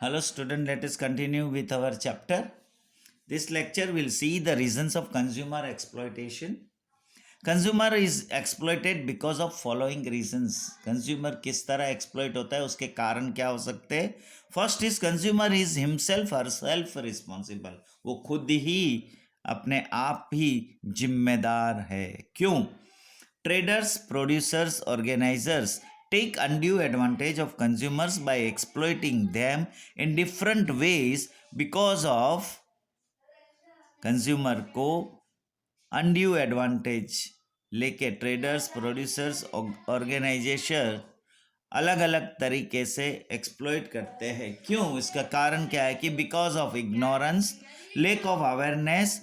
Hello student, let us continue with our chapter. This lecture will see the reasons of consumer exploitation. Consumer is exploited because of following reasons. Consumer किस तरह exploit होता है, उसके कारण क्या हो सकते हैं. First is consumer is himself or self responsible. वो खुद ही अपने आप ही जिम्मेदार है. क्यों? Traders, producers, organizers take undue advantage of consumers by exploiting them in different ways because of consumer को अनड्यू एडवांटेज लेके ट्रेडर्स, प्रोड्यूसर्स, ऑर्गेनाइजेशन अलग अलग तरीके से एक्सप्लॉइट करते हैं. क्यों? इसका कारण क्या है कि because of ignorance, lack of awareness,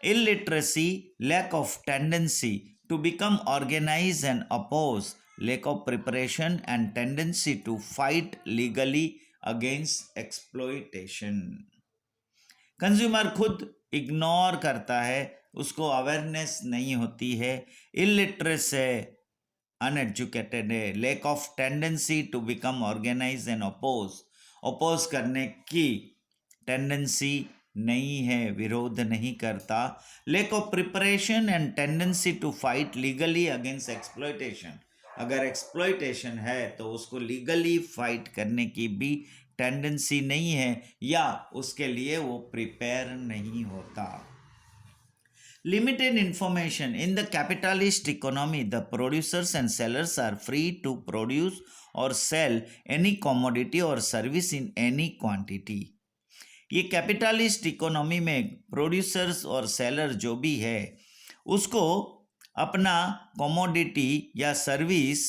illiteracy, lack of tendency to become organized and oppose, lack of preparation and tendency to fight legally against exploitation. Consumer खुद इग्नोर करता है, उसको अवेयरनेस नहीं होती है, इलिटरेस है, अनएजुकेटेड है, lack of tendency to become organise and oppose करने की टेंडेंसी नहीं है, विरोध नहीं करता, lack of preparation and tendency to fight legally against exploitation. अगर एक्सप्लॉयटेशन है तो उसको लीगली फाइट करने की भी टेंडेंसी नहीं है या उसके लिए वो प्रिपेयर नहीं होता. Limited information. In the capitalist economy, the producers and sellers are free to produce or sell any commodity or service in any quantity. ये कैपिटलिस्ट इकोनॉमी में प्रोड्यूसर्स और सेलर जो भी है उसको अपना कमोडिटी या सर्विस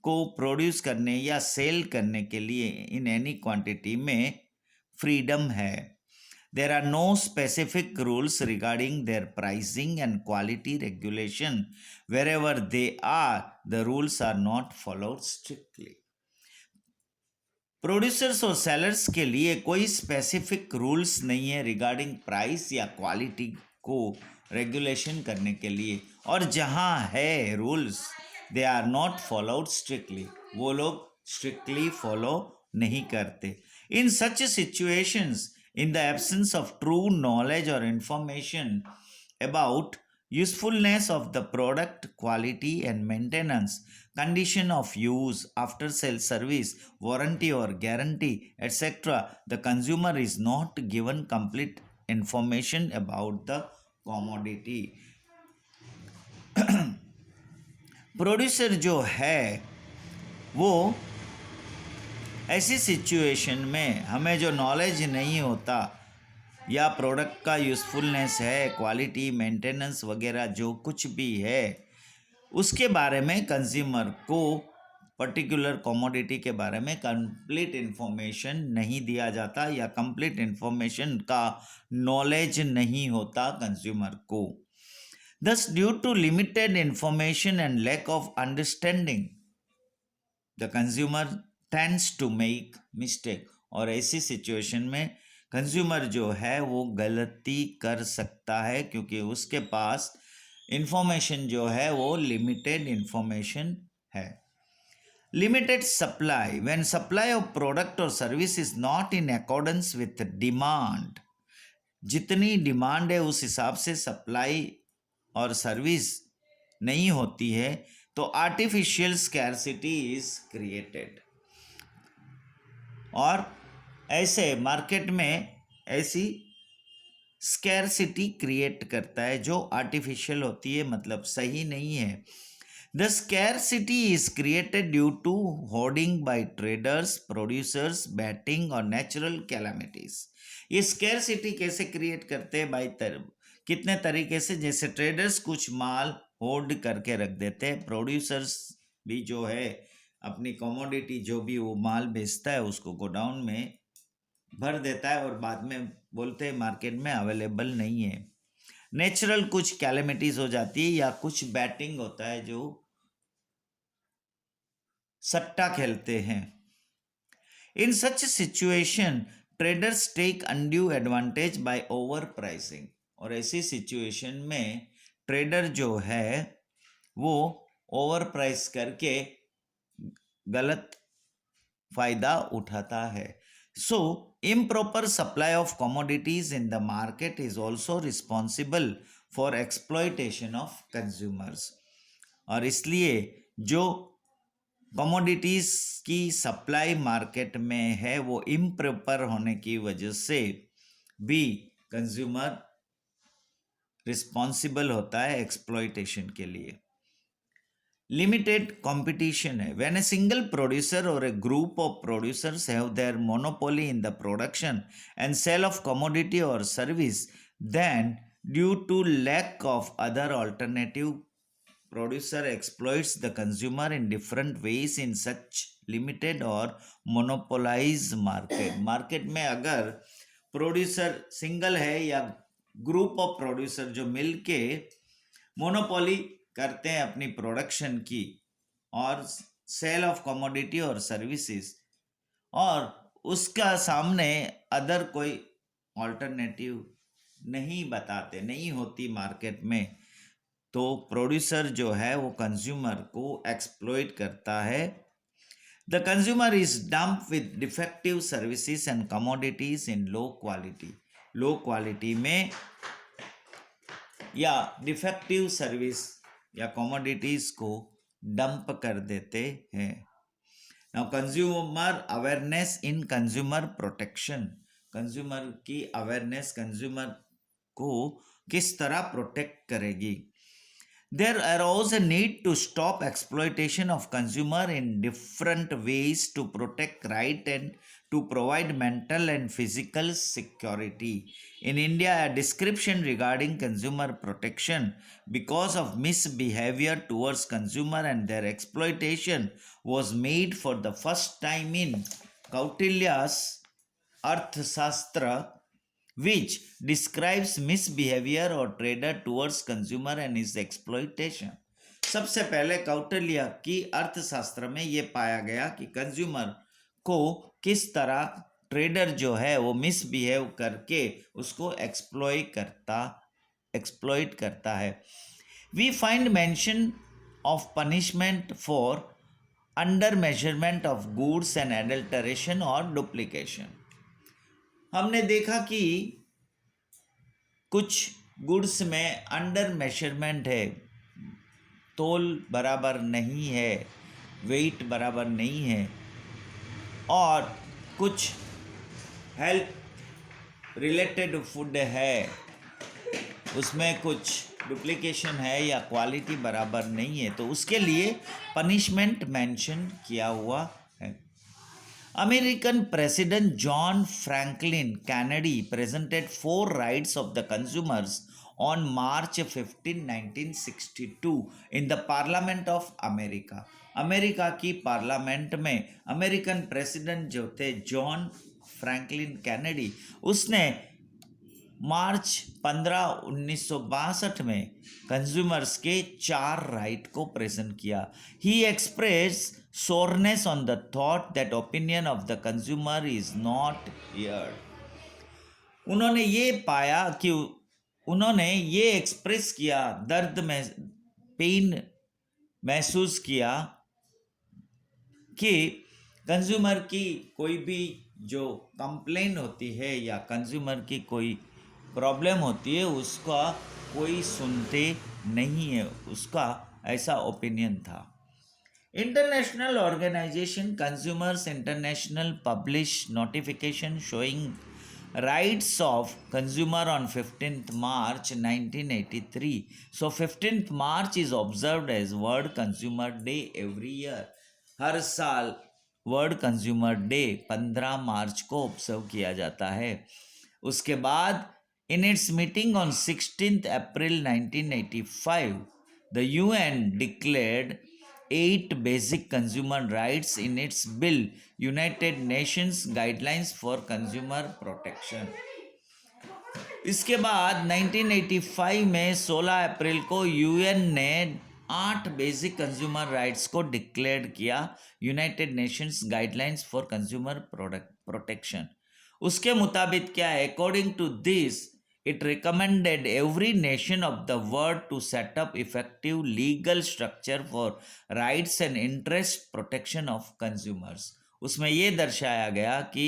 को प्रोड्यूस करने या सेल करने के लिए इन एनी क्वांटिटी में फ्रीडम है. There are no specific rules regarding their pricing and quality regulation. Wherever they are, the rules are not followed strictly. Producers और सेलर्स के लिए कोई स्पेसिफिक रूल्स नहीं है रिगार्डिंग प्राइस या क्वालिटी को रेगुलेशन करने के लिए, और जहाँ है rules they are not followed strictly, वो लोग स्ट्रिक्टली फॉलो नहीं करते. In such situations, in the absence of true knowledge or information about usefulness of the product, quality and maintenance, condition of use, after sale service, warranty or guarantee, etc., the consumer is not given complete information about the commodity. Producer जो है वो ऐसी situation में हमें जो knowledge नहीं होता या प्रोडक्ट का यूज़फुलनेस है, क्वालिटी, मेंटेनेंस वगैरह जो कुछ भी है उसके बारे में कंज्यूमर को पर्टिकुलर कमोडिटी के बारे में कंप्लीट इन्फॉर्मेशन नहीं दिया जाता या कंप्लीट इन्फॉर्मेशन का नॉलेज नहीं होता कंज्यूमर को. Thus, due to limited information and lack of understanding, the consumer tends to make mistake. और ऐसी सिचुएशन में कंज्यूमर जो है वो गलती कर सकता है क्योंकि उसके पास इंफॉर्मेशन जो है वो लिमिटेड इंफॉर्मेशन है. Limited supply. When supply of product और service is not in accordance with demand, जितनी डिमांड है उस हिसाब से सप्लाई और सर्विस नहीं होती है तो आर्टिफिशियल स्कैरसिटी इज क्रिएटेड. और ऐसे मार्केट में ऐसी स्कैरसिटी क्रिएट करता है जो आर्टिफिशियल होती है, मतलब सही नहीं है. The scarcity is created due to hoarding by traders, producers, betting और नेचुरल कैलामिटीज. ये स्कैरसिटी कैसे क्रिएट करते हैं भाई? कितने तरीके से. जैसे ट्रेडर्स कुछ माल होल्ड करके रख देते हैं, प्रोड्यूसर्स भी जो है अपनी कमोडिटी जो भी वो माल बेचता है उसको गोडाउन में भर देता है और बाद में बोलते हैं मार्केट में अवेलेबल नहीं है. नेचुरल कुछ कैलेमिटीज हो जाती है या कुछ बैटिंग होता है जो सट्टा खेलते हैं. In such situation traders take undue advantage by over pricing. और ऐसी सिचुएशन में ट्रेडर जो है वो ओवर प्राइस करके गलत फायदा उठाता है. So improper supply of commodities in the market is also responsible for exploitation of consumers. और इसलिए जो कमोडिटीज की सप्लाई मार्केट में है वो इम्प्रॉपर होने की वजह से भी कंज्यूमर रिस्पॉन्सिबल होता है एक्सप्लॉयटेशन के लिए. लिमिटेड कंपटीशन है. व्हेन ए सिंगल प्रोड्यूसर और a group of producers have their monopoly in the production and sale of commodity और service, then due to lack of other alternative, producer exploits the consumer in different ways in such limited और monopolized market. Market में अगर producer single है या group of producer जो मिलके monopoly करते हैं अपनी प्रोडक्शन की और सेल ऑफ कमोडिटी और सर्विसेज, और उसका सामने अदर कोई ऑल्टरनेटिव नहीं बताते, नहीं होती मार्केट में, तो प्रोड्यूसर जो है वो कंज्यूमर को एक्सप्लॉइट करता है. The consumer is dump with defective services and commodities in low quality. Low quality में या डिफेक्टिव सर्विस या कमोडिटीज को डंप कर देते हैं. Now consumer awareness in consumer protection. Consumer की अवेयरनेस कंज्यूमर को किस तरह प्रोटेक्ट करेगी. There arose a need to stop exploitation of consumer in different ways to protect right and to provide mental and physical security. In India, a description regarding consumer protection because of misbehavior towards consumer and their exploitation was made for the first time in Kautilya's Arthashastra, which describes misbehavior or trader towards consumer and his exploitation. सबसे पहले कौटिल्य की अर्थशास्त्र में ये पाया गया कि consumer को किस तरह ट्रेडर जो है वो मिसबिहेव करके उसको एक्सप्लॉइट करता है. We find mention of punishment for under measurement of goods and adulteration और डुप्लीकेशन. हमने देखा कि कुछ गुड्स में अंडर मेजरमेंट है, तोल बराबर नहीं है, वेट बराबर नहीं है, और कुछ हेल्थ रिलेटेड फूड है उसमें कुछ डुप्लीकेशन है या क्वालिटी बराबर नहीं है, तो उसके लिए पनिशमेंट मेंशन किया हुआ है. American President John Franklin Kennedy presented 4 rights of the consumers on March 15, 1962 in the Parliament of America. America की पार्लियामेंट में अमेरिकन प्रेसिडेंट जो थे जॉन फ्रैंकलिन कैनेडी, उसने मार्च 15, 1962 में कंज्यूमर्स के 4 राइट को प्रेजेंट किया. ही express soreness on the thought that opinion of the consumer is not heard. उन्होंने ये पाया कि उन्होंने ये एक्सप्रेस किया, दर्द में पेन महसूस किया कि कंज्यूमर की कोई भी जो कंप्लेन होती है या कंज्यूमर की कोई प्रॉब्लम होती है उसका कोई सुनते नहीं है, उसका ऐसा ओपिनियन था. International organization Consumers International published notification showing rights of consumer on 15th March 1983. So 15th March is observed as World Consumer Day every year. हर साल वर्ल्ड कंज्यूमर डे 15 मार्च को ऑब्जर्व किया जाता है. उसके बाद in its meeting on 16th April 1985 the UN declared 8 basic consumer rights in its bill, United Nations Guidelines for Consumer Protection. इसके बाद 1985 में 16 अप्रैल को यूएन ने 8 बेसिक कंज्यूमर राइट्स को डिक्लेयर किया, United Nations guidelines for consumer protection. उसके मुताबिक क्या है, according to this it recommended every nation of the world to set up effective legal structure for rights and interest protection of consumers. उसमें ये दर्शाया गया कि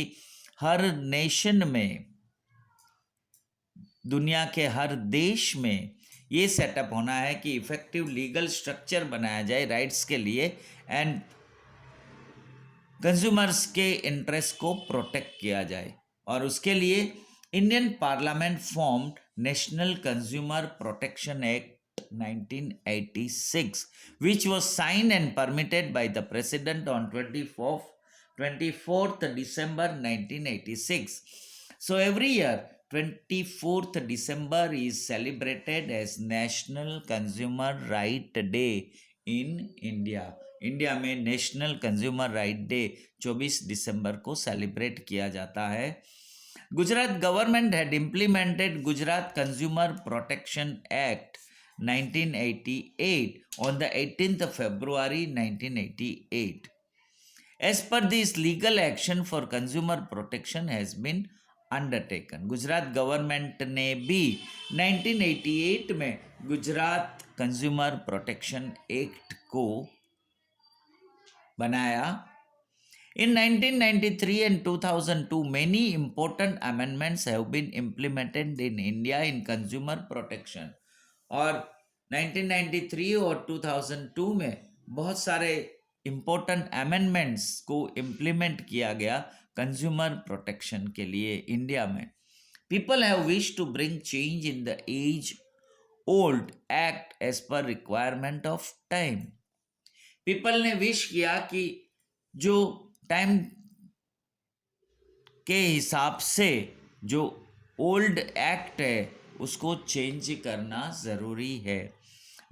हर नेशन में, दुनिया के हर देश में ये सेटअप होना है कि इफेक्टिव लीगल स्ट्रक्चर बनाया जाए राइट्स के लिए एंड कंज्यूमर्स के इंटरेस्ट को प्रोटेक्ट किया जाए। और उसके लिए Indian parliament formed national consumer protection act 1986, which was signed and permitted by the President on 24th December 1986. So every year, 24th December is celebrated as National Consumer Right Day in India. India में national consumer right day 24 दिसंबर को celebrate किया जाता है। Gujarat government had implemented Gujarat Consumer Protection Act 1988 on the 18th of February 1988. As per this, legal action for consumer protection has been undertaken. Gujarat government ने भी 1988 में Gujarat consumer protection act को बनाया। In 1993 and 2002, many important amendments have been implemented in India in consumer protection. और 1993 और 2002 में बहुत सारे important amendments को implement किया गया consumer protection के लिए इंडिया में। People have wished to bring change in the age-old act as per requirement of time. People ने विश किया कि जो टाइम के हिसाब से जो ओल्ड एक्ट है उसको चेंज करना ज़रूरी है।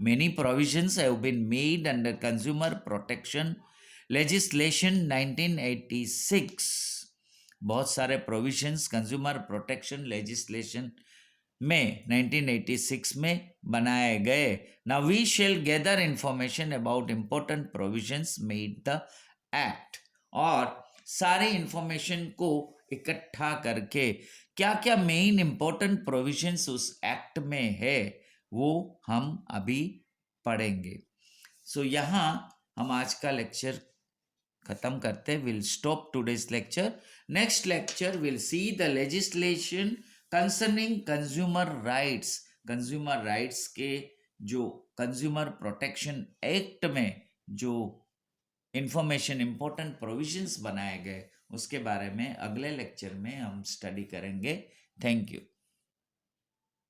Many provisions have been made under consumer protection legislation 1986। बहुत सारे प्रोविजंस कंज्यूमर प्रोटेक्शन लेजिस्लेशन में 1986 में बनाए गए। Now we shall gather information about important provisions made the act. और सारे इंफॉर्मेशन को इकट्ठा करके क्या क्या मेन इम्पोर्टेंट प्रोविजंस उस एक्ट में है वो हम अभी पढ़ेंगे। सो यहाँ हम आज का लेक्चर खत्म करते। Will stop today's lecture. Next lecture will see the legislation concerning consumer rights. Consumer rights के जो कंज्यूमर प्रोटेक्शन एक्ट में जो इंफॉर्मेशन इंपॉर्टेंट प्रोविजंस बनाए गए उसके बारे में अगले लेक्चर में हम स्टडी करेंगे। Thank you.